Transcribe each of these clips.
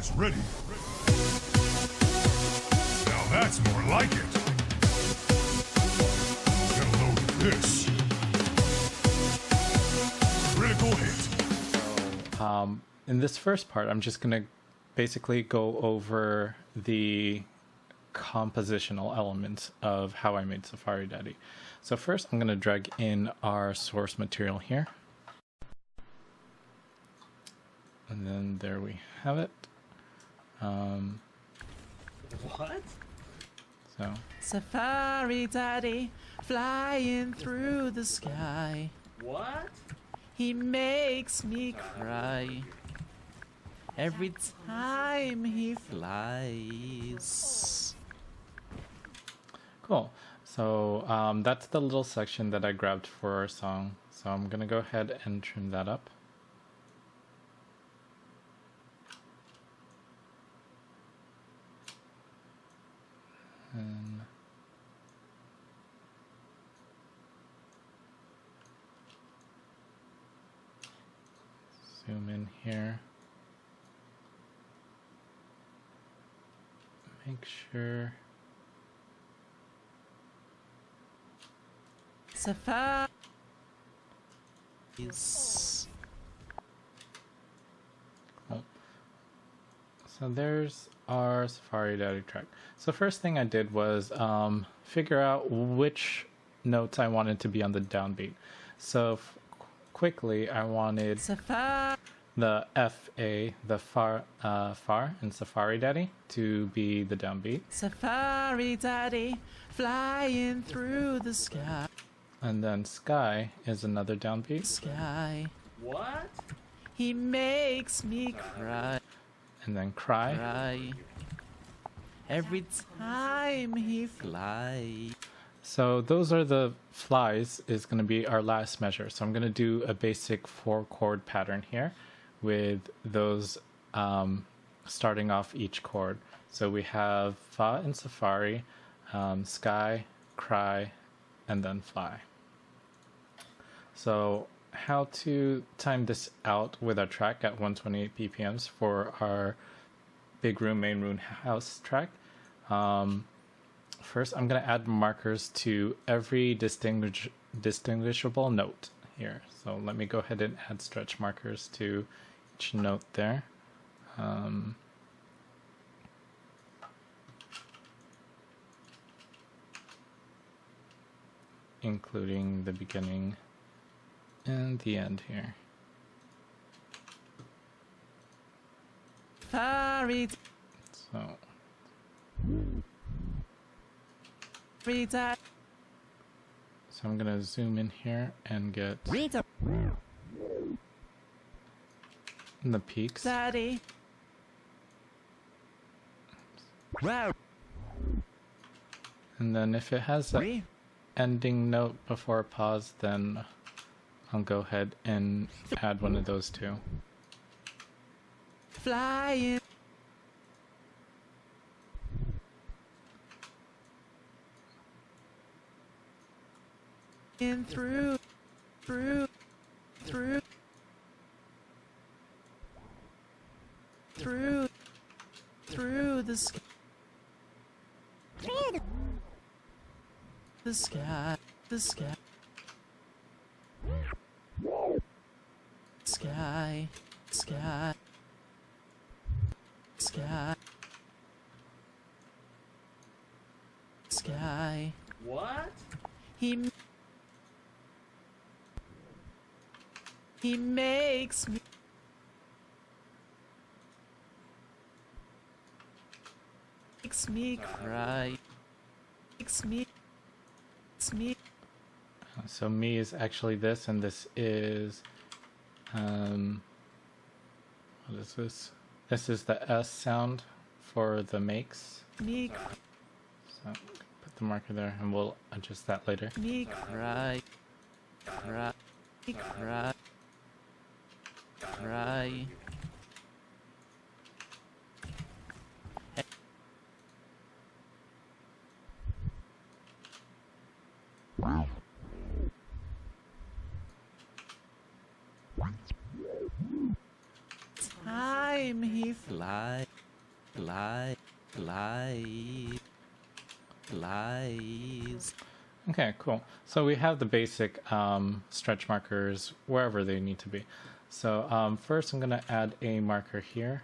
is ready. Now that's more like it. Get a load of this. Critical hit. So, in this first part, I'm just going to basically go over the compositional elements of how I made Safari Daddy. So first, I'm going to drag in our source material here. And then there we have it. What? So Safari Daddy flying through the sky. What? He makes me cry every time he flies. cool. So that's the little section that I grabbed for our song. So I'm going to go ahead and trim that up. And zoom in here. Make sure. Safari. Cool. So there's our Safari Daddy track. So first thing I did was figure out which notes I wanted to be on the downbeat. So quickly, I wanted Safari. the FA, the far in Safari Daddy to be the downbeat. Safari Daddy flying through the sky. And then Sky is another downbeat. Sky. What? He makes me cry. And then Cry. Cry every time he flies. So those are the flies is going to be our last measure. So I'm going to do a basic 4-chord pattern here with those starting off each chord. So we have Fa in Safari, Sky, Cry, and then Fly. So how to time this out with our track at 128 BPMs for our big room, main room, house track. First, I'm going to add markers to every distinguishable note here. So let me go ahead and add stretch markers to each note there. Including the beginning and the end here. Safari. So Daddy. So I'm going to zoom in here and get the peaks. Daddy. And then if it has an ending note before a pause, then I'll go ahead and add one of those two. Flying. In through the sky. The sky. The sky. Sky. Sky. Sky. Sky. What? He makes me cry. Makes me. So me is actually this, and this is what is this? This is the S sound for the makes. Me So put the marker there, and we'll adjust that later. me cry. Cry. Cry. Cry. Time he he fly, fly, fly, flies. Okay, cool. So we have the basic stretch markers wherever they need to be. So first I'm going to add a marker here,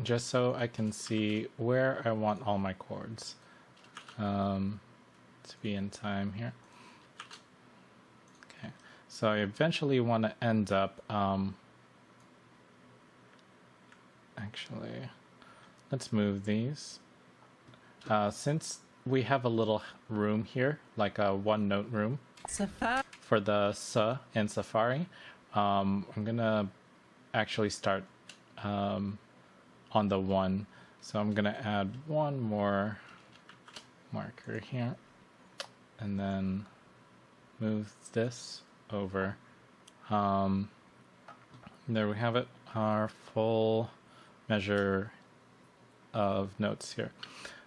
just so I can see where I want all my chords to be in time here. Okay, so I eventually want to end up, actually, let's move these. Since we have a little room here, like a one note room for the sa in Safari, I'm gonna actually start on the one. So I'm gonna add one more marker here and then move this over. There we have it, our full measure of notes here.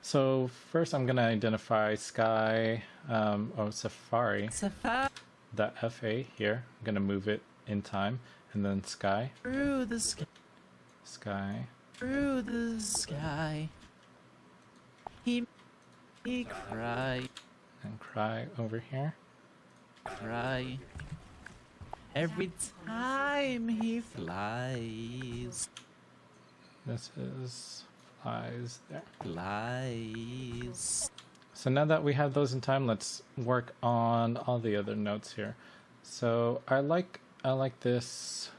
So first I'm going to identify Sky, Safari, the FA here. I'm going to move it in time, and then Sky. Through the sky. Sky. Through the sky. He cry. And Cry over here. Cry. Every time he flies. This is Flies there. Flies. So now that we have those in time, let's work on all the other notes here. So I like this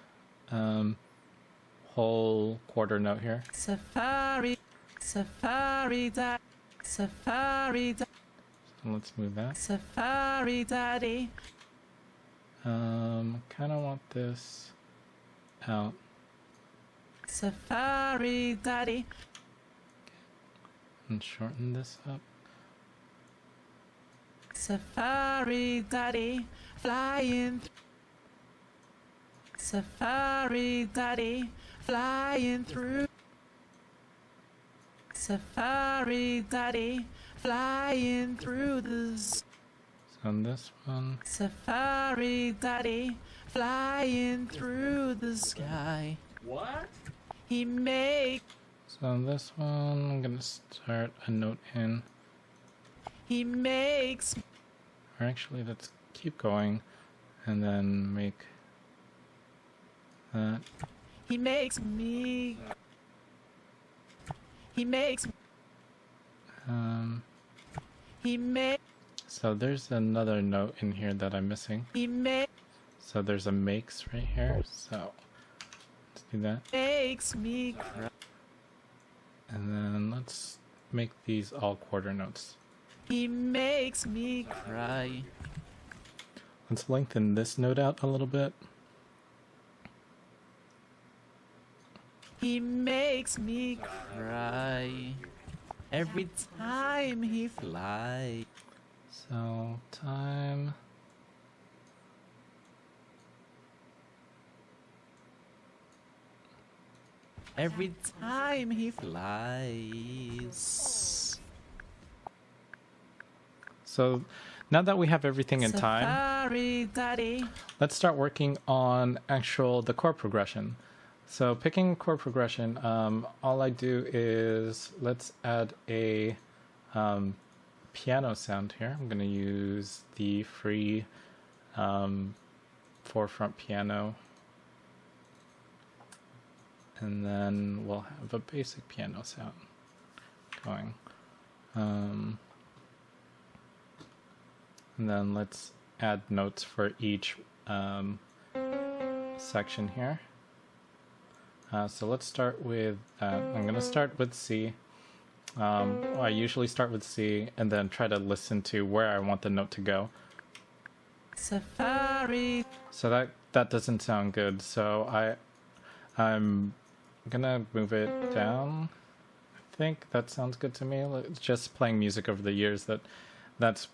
whole quarter note here. Safari, Safari, Safari, So let's move that. Safari, Daddy. Kind of want this out. Safari, Daddy. And shorten this up. Safari, Daddy. Flying. Safari, Daddy. Flying through. Safari, Daddy. Flying through the. So on this one, Safari, Daddy. Flying through the sky. What? He make. so on this one, I'm gonna start a note in. He makes. Or actually, let's keep going, and then make that. He makes me. He makes. He make. So there's another note in here that I'm missing. He makes. So there's a makes right here. So let's do that, Makes me cry. and then let's make these all quarter notes. He makes me cry. Let's lengthen this note out a little bit. He makes me cry. Every time he flies. So time. Every time he flies. So now that we have everything in time, Safari, Daddy. let's start working on the chord progression. So picking chord progression, all I do is let's add a piano sound here. I'm going to use the free forefront piano, and then we'll have a basic piano sound going. And then let's add notes for each section here. So let's start with I'm going to start with C. I usually start with C and then try to listen to where I want the note to go. Safari. So that doesn't sound good. So I'm gonna move it down. I think that sounds good to me. It's just playing music over the years, that's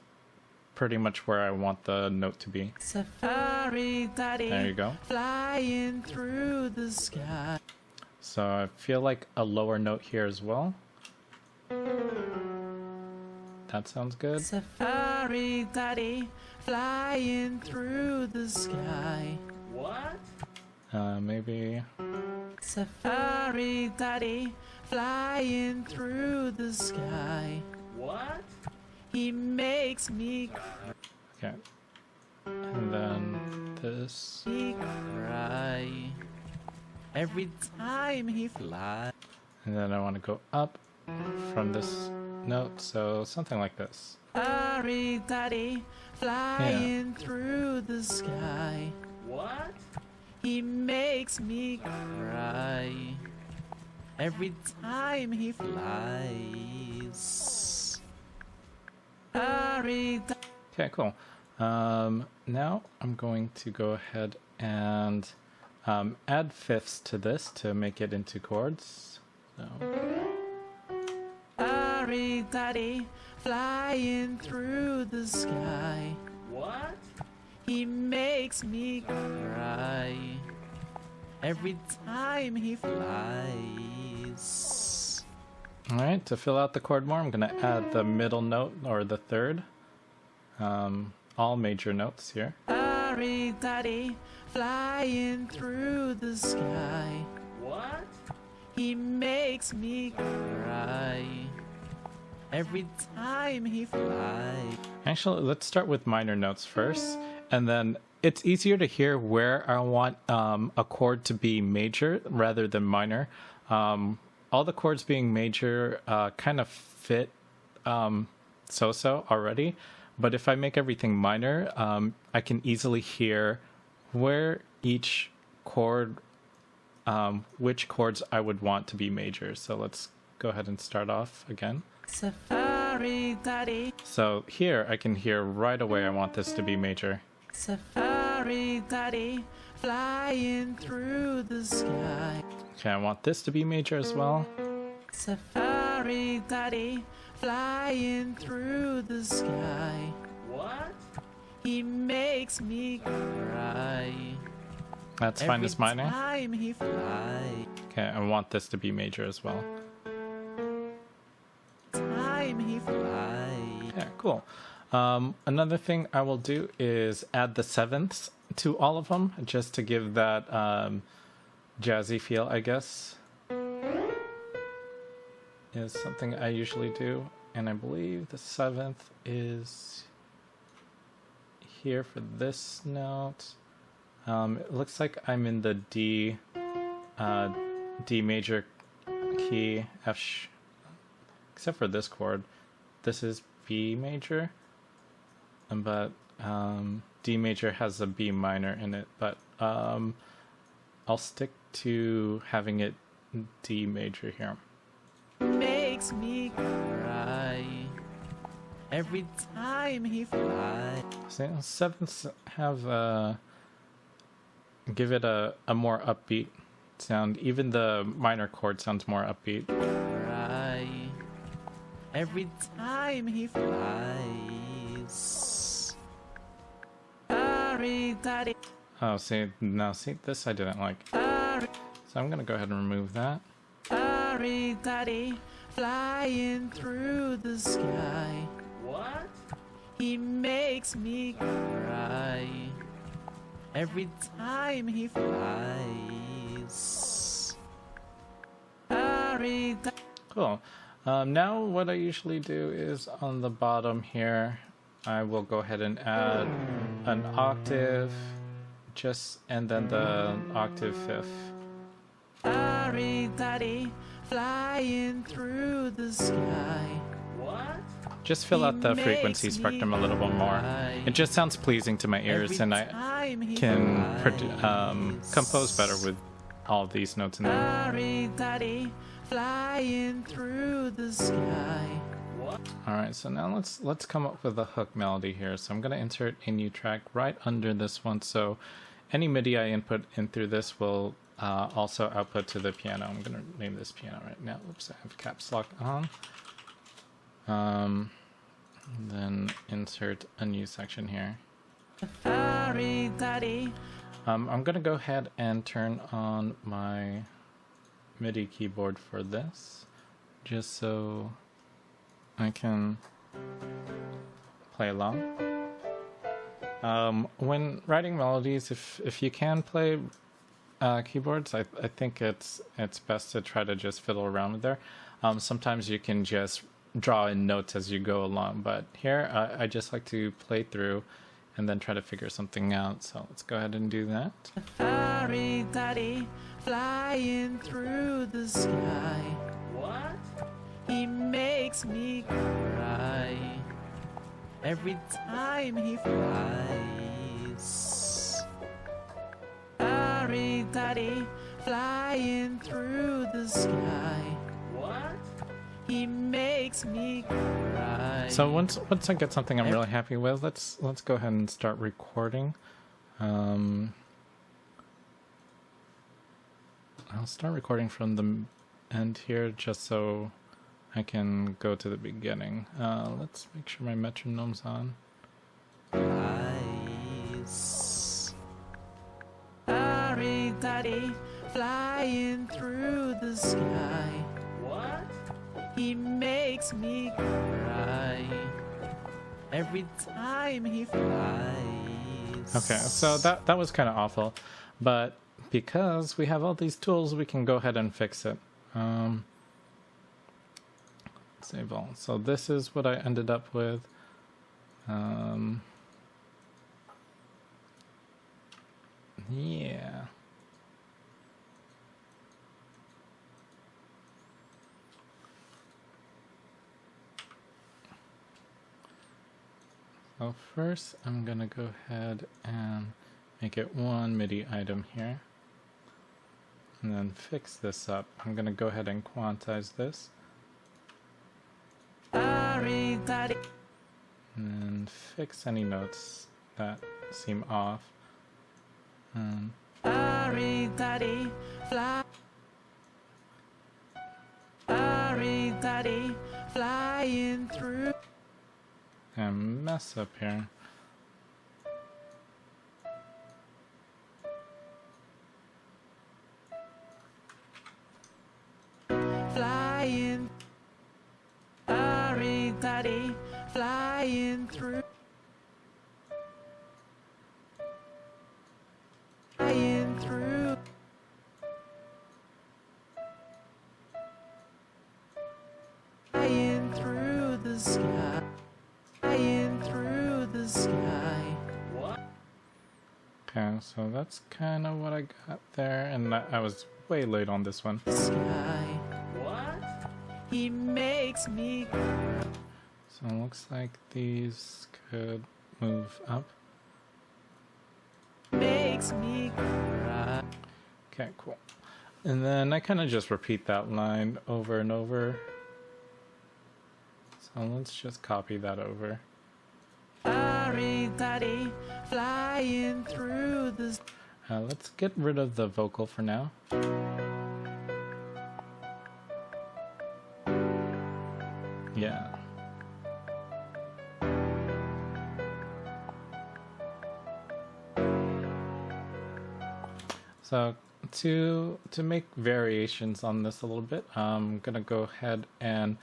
pretty much where I want the note to be. Safari, Daddy. There you go. Flying through the sky. So I feel like a lower note here as well. That sounds good. Safari, Daddy. Flying through the sky. What? Maybe. Safari Daddy, flying through the sky. What? He makes me cry. Okay. And then this. Cry every time he flies. And then I want to go up from this note, so something like this. Safari Daddy, flying through the sky. What? He makes me cry every time he flies. Safari Daddy. Okay, cool. Now I'm going to go ahead and add fifths to this to make it into chords. So, Safari Daddy, flying through the sky. What? He makes me cry every time he flies. all right, to fill out the chord more, I'm going to add the middle note or the third. All major notes here. Safari Daddy, flying through the sky. What? He makes me cry every time he flies. Actually, let's start with minor notes first, and then it's easier to hear where I want a chord to be major rather than minor. All the chords being major kind of fit so-so already, but if I make everything minor, I can easily hear where each chord, which chords I would want to be major. So let's go ahead and start off again. Safari Daddy, So here I can hear right away I want this to be major. Safari Daddy, flying through the sky. Okay, I want this to be major as well. Safari Daddy, flying through the sky. What? He makes me cry That's fine every as minor. time he flies. Okay, I want this to be major as well. Time he flies. Yeah, cool. Another thing I will do is add the sevenths to all of them, just to give that jazzy feel, I guess. Is something I usually do, and I believe the seventh is here for this note. It looks like I'm in the D major key, except for this chord. This is B major, but D major has a B minor in it, but I'll stick to having it D major here. Makes me cry every time he flies. So sevenths have give it a more upbeat sound. Even the minor chord sounds more upbeat. Cry every time he flies. Safari Daddy, Oh, see, now see, this I didn't like. Safari So I'm gonna go ahead and remove that. Daddy, flying through the sky. What? He makes me cry every time he flies. Safari Daddy. Cool. Now what I usually do is on the bottom here, I will go ahead and add an octave, and then the octave fifth. Safari Daddy, flying through the sky. What? Just fill out the frequency spectrum a little bit more. It just sounds pleasing to my ears, and I can compose better with all of these notes in there. Safari Daddy, flying through the sky. What? All right, so now let's come up with a hook melody here. So I'm going to insert a new track right under this one. So any MIDI I input in through this will also output to the piano. I'm going to name this piano right now. Oops, I have caps lock on. Then insert a new section here. Safari Daddy, I'm going to go ahead and turn on my MIDI keyboard for this, just so I can play along. When writing melodies, if you can play keyboards, I think it's best to try to just fiddle around with there. Sometimes you can just draw in notes as you go along, but here I just like to play through and then try to figure something out. So let's go ahead and do that. Fairy daddy flying through the sky. What? He makes me cry every time he flies. Fairy daddy flying through the sky. What? He makes me cry. So once I get something I'm really happy with, let's go ahead and start recording. I'll start recording from the end here just so I can go to the beginning. Let's make sure my metronome's on. Flies. Fairy daddy flying through the sky. What? He makes me cry every time he flies. Okay, so that was kind of awful, but because we have all these tools, we can go ahead and fix it. Save all. So this is what I ended up with. Yeah. So first, I'm gonna go ahead and make it one MIDI item here, and then fix this up. I'm gonna go ahead and quantize this, Fairy daddy. and then fix any notes that seem off. Fairy daddy fly. Fairy daddy flying through. And mess up here. Flying. Fairy daddy flying through. Flying through. Flying through the sky. Flying through the sky. What? Okay, so that's kind of what I got there, and I was way late on this one. Sky. What? He makes me cry. So it looks like these could move up. Makes me cry. Okay, cool. And then I kind of just repeat that line over and over. So let's just copy that over. Fairy daddy flying through the. Let's get rid of the vocal for now. Yeah. So to make variations on this a little bit, I'm gonna go ahead and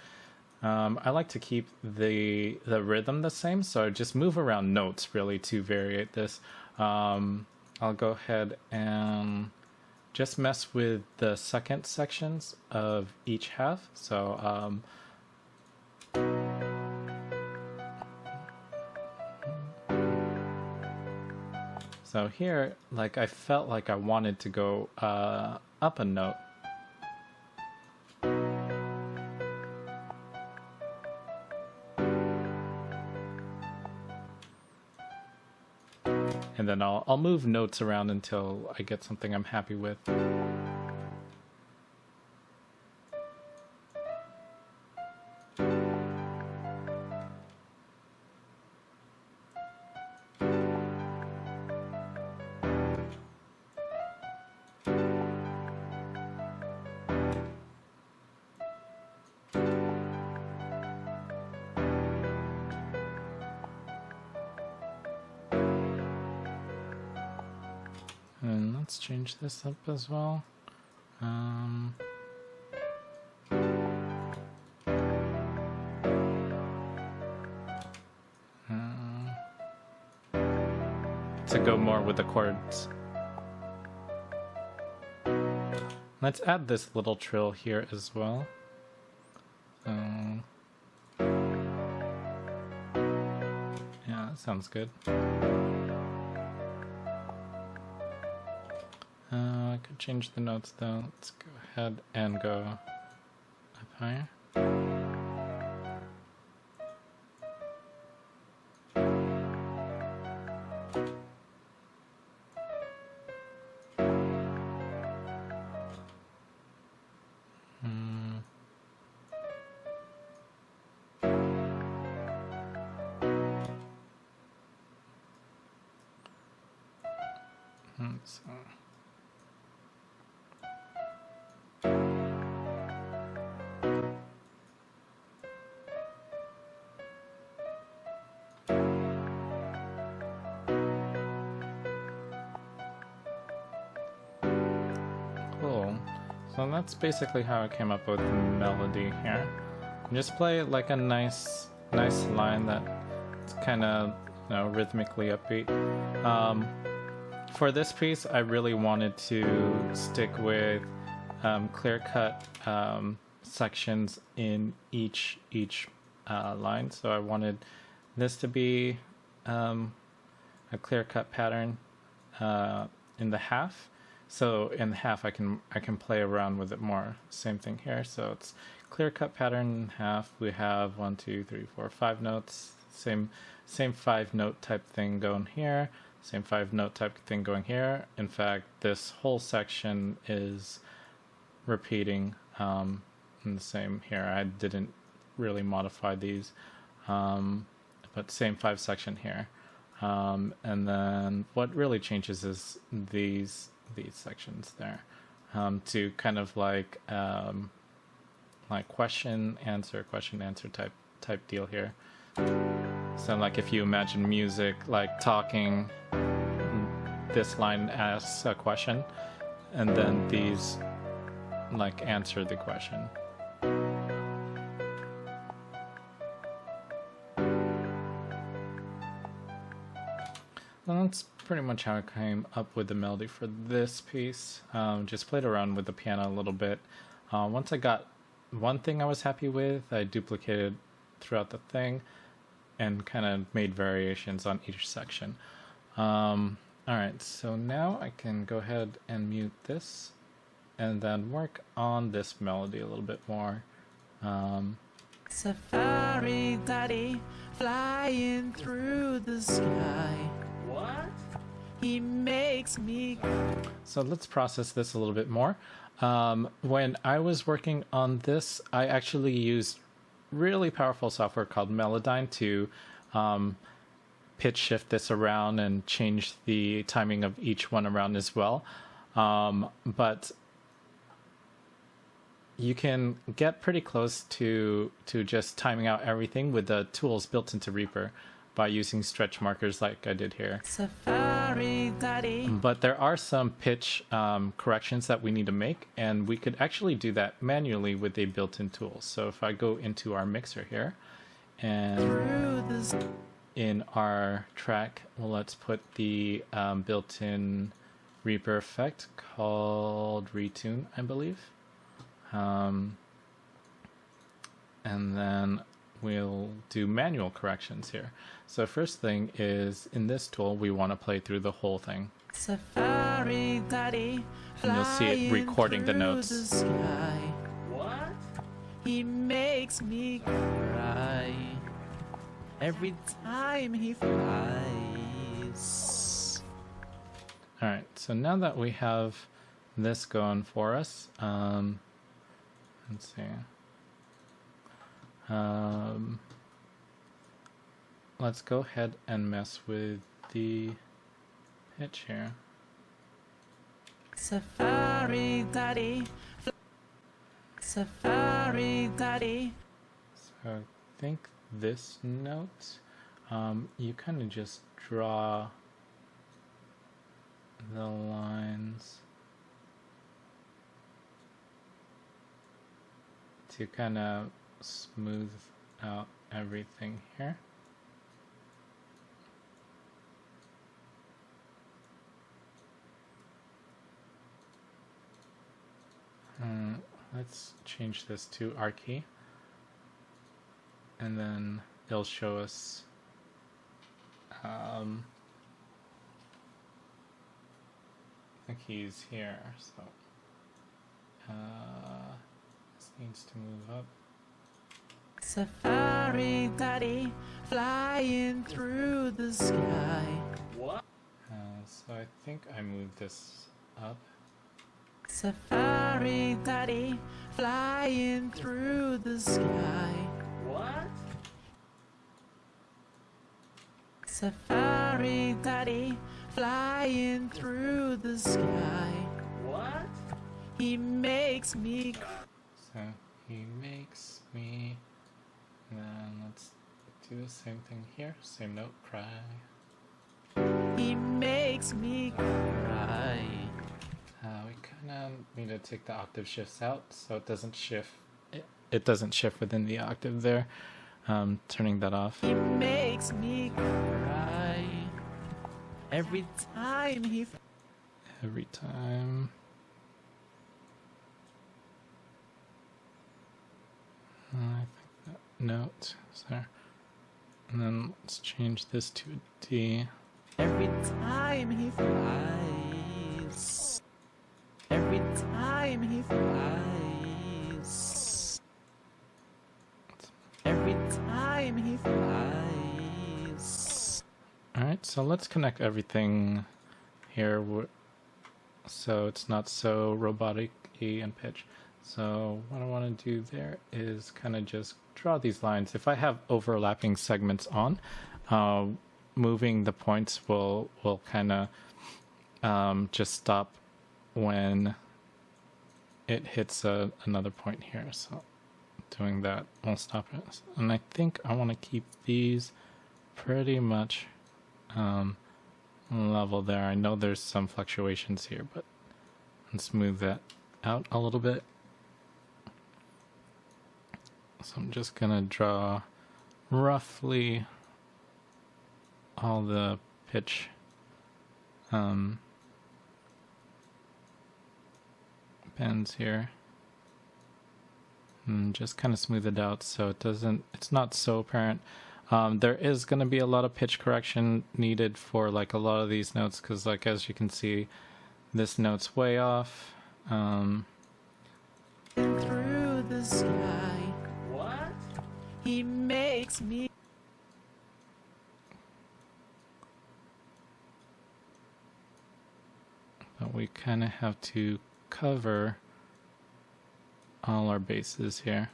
I like to keep the rhythm the same, so just move around notes really to variate this. I'll go ahead and just mess with the second sections of each half. So so here, like, I felt like I wanted to go up a note. And then I'll move notes around until I get something I'm happy with. And let's change this up as well. To go more with the chords. Let's add this little trill here as well. Yeah, that sounds good. I could change the notes though. Let's go ahead and go up higher. So. Cool. So that's basically how I came up with the melody here. Just play like a nice line that's kind of, you know, rhythmically upbeat. For this piece, I really wanted to stick with clear-cut sections in each line. So I wanted this to be a clear-cut pattern in the half. So in the half, I can play around with it more. Same thing here. So it's clear-cut pattern in half. We have 1, 2, 3, 4, 5 notes. Same 5-note type thing going here. Same 5-note type thing going here. In fact, this whole section is repeating in the same here. I didn't really modify these, but same 5 section here. And then what really changes is these sections there, to kind of like question answer type deal here. So like if you imagine music like talking, this line asks a question, and then these like answer the question. And that's pretty much how I came up with the melody for this piece. Just played around with the piano a little bit. Once I got one thing I was happy with, I duplicated throughout the thing and kind of made variations on each section. Alright, so now I can go ahead and mute this and then work on this melody a little bit more. Safari daddy flying through the sky. What? He makes me. So let's process this a little bit more. When I was working on this, I actually used really powerful software called Melodyne to pitch shift this around and change the timing of each one around as well. But you can get pretty close to just timing out everything with the tools built into Reaper by using stretch markers like I did here. Safari daddy. But there are some pitch corrections that we need to make, and we could actually do that manually with a built-in tool. So if I go into our mixer here, and in our track, well, let's put the built-in Reaper effect called ReaTune, I believe. And then we'll do manual corrections here. So first thing is, in this tool, we want to play through the whole thing. Safari daddy, and you'll see it recording the notes. The sky. What? He makes me cry every time he flies. Alright, so now that we have this going for us, let's see. Let's go ahead and mess with the pitch here. Safari daddy, Safari daddy. So I think this note, you kind of just draw the lines to kind of smooth out everything here. let's change this to R key. And then it'll show us the keys here. So this needs to move up. Safari daddy flying through the sky. What? So I think I moved this up. Safari daddy flying through the sky. What? Safari daddy flying through the sky. What? He makes me So he makes me, and then let's do the same thing here. Same note, cry. He makes me cry. We kind of need to take the octave shifts out so it doesn't shift. It doesn't shift within the octave there. Turning that off. He makes me cry every time he. Every time. I think that note is there. And then let's change this to a D. Every time he flies. Every time he flies. Every time he flies. Alright, so let's connect everything here so it's not so robotic-y in pitch. So what I want to do there is kind of just draw these lines. If I have overlapping segments on, moving the points will kind of just stop when it hits another point here. So doing that will stop it. And I think I want to keep these pretty much level there. I know there's some fluctuations here, but let's smooth that out a little bit. So I'm just gonna draw roughly all the pitch bends here, and just kind of smooth it out so it's not so apparent. There is going to be a lot of pitch correction needed for like a lot of these notes, because like as you can see, this note's way off. Through the sky. What? He makes me. But we kind of have to cover all our bases here.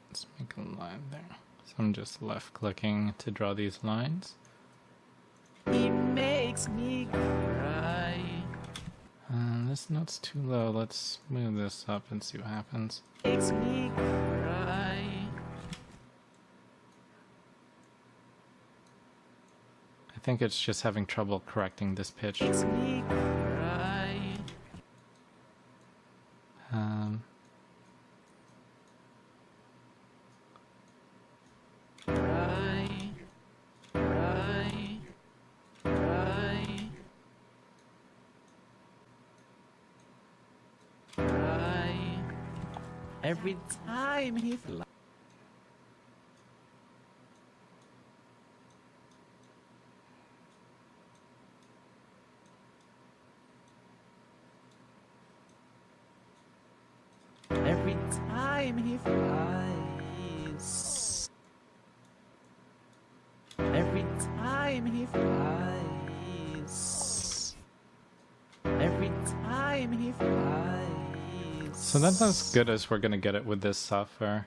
Let's make a line there. So I'm just left clicking to draw these lines. He makes me cry. This note's too low. Let's move this up and see what happens. Makes me cry. I think it's just having trouble correcting this pitch. Makes me cry. Cry. Cry. Cry. Cry. Every time he flies. Every time he flies. Every time he flies. Every time he flies. So that's as good as we're gonna get it with this software.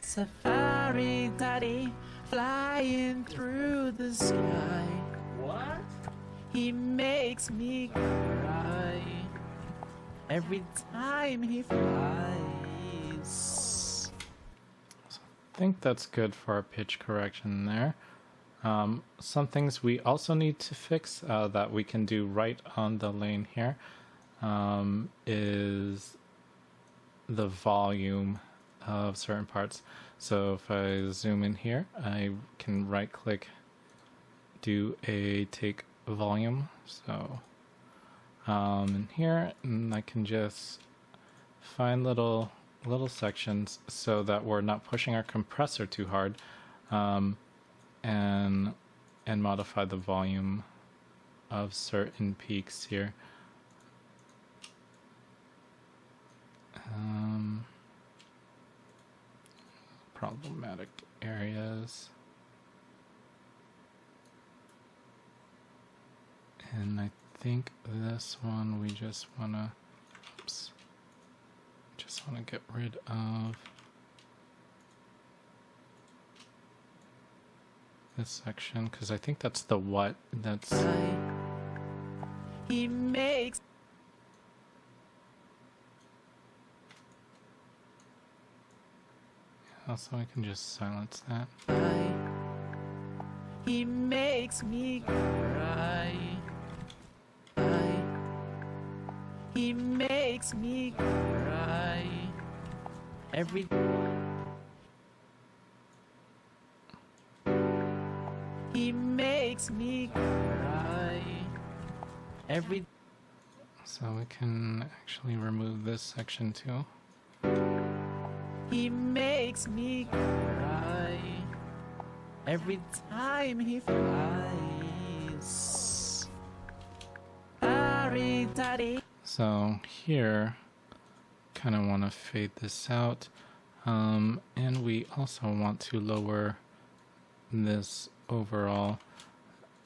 Safari daddy flying through the sky. What? He makes me cry every time he flies. I think that's good for our pitch correction there. Some things we also need to fix that we can do right on the lane here is the volume of certain parts. So if I zoom in here, I can right click, do a take volume. So in here, and I can just find little sections so that we're not pushing our compressor too hard, and modify the volume of certain peaks here. Problematic areas. And I think this one we just wanna, get rid of this section, because I think that's the what that's. He makes. Also, I can just silence that. He makes me cry. He makes me cry. Every He makes me cry. Every So we can actually remove this section too. He makes me cry. Every time he flies. Daddy. So here, kind of want to fade this out, and we also want to lower this overall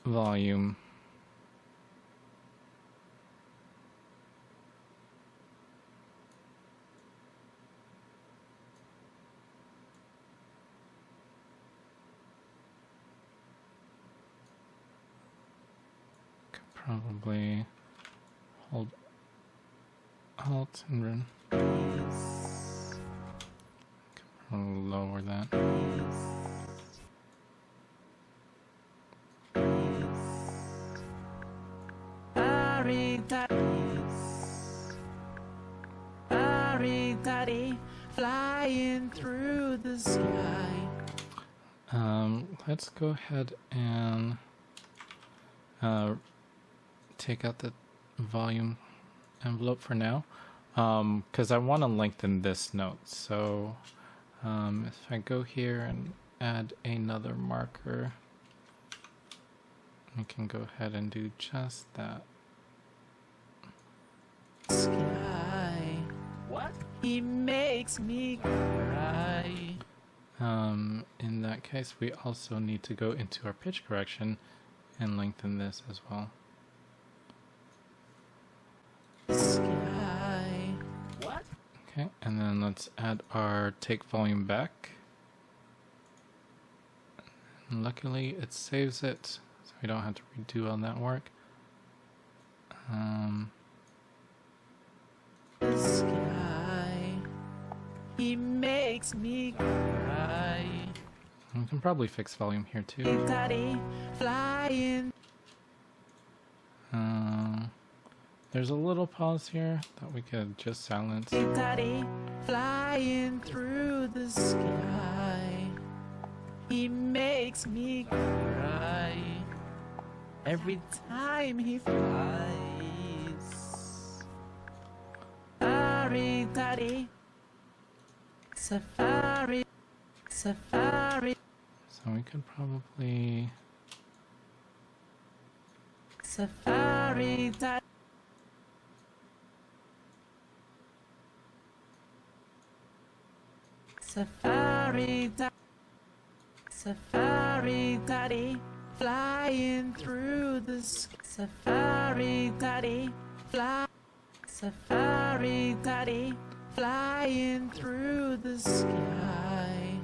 volume. Could probably hold Alt and run. I'll lower that. Daddy, flying through the sky. Let's go ahead and take out the volume envelope for now, because I want to lengthen this note. So if I go here and add another marker, we can go ahead and do just that. Sky. What? He makes me cry. In that case, we also need to go into our pitch correction and lengthen this as well. Sky. What? Okay, and then let's add our take volume back. And luckily, it saves it, so we don't have to redo all that work. Sky. He makes me cry. We can probably fix volume here too. Daddy, flying. There's a little pause here that we could just silence. Daddy, flying through the sky. He makes me cry. Every time he flies. Safari, daddy. Safari, safari. So we could probably... Safari, daddy. Safari, Safari, daddy, flying through the sky. Safari, daddy, fly. Safari, daddy, flying through the sky.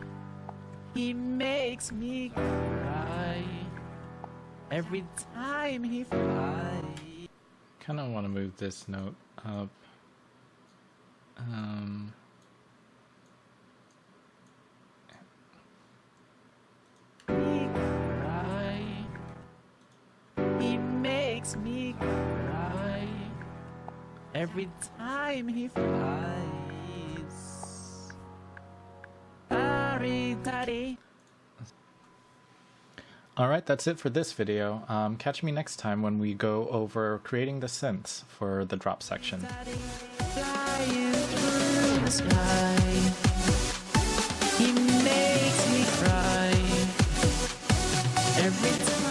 He makes me cry. Every time he flies. Kind of want to move this note up. Me cry. He makes me cry. Every time he flies. Daddy. All right, that's it for this video. Catch me next time when we go over creating the synths for the drop section. Flying through the sky, he makes me cry every time.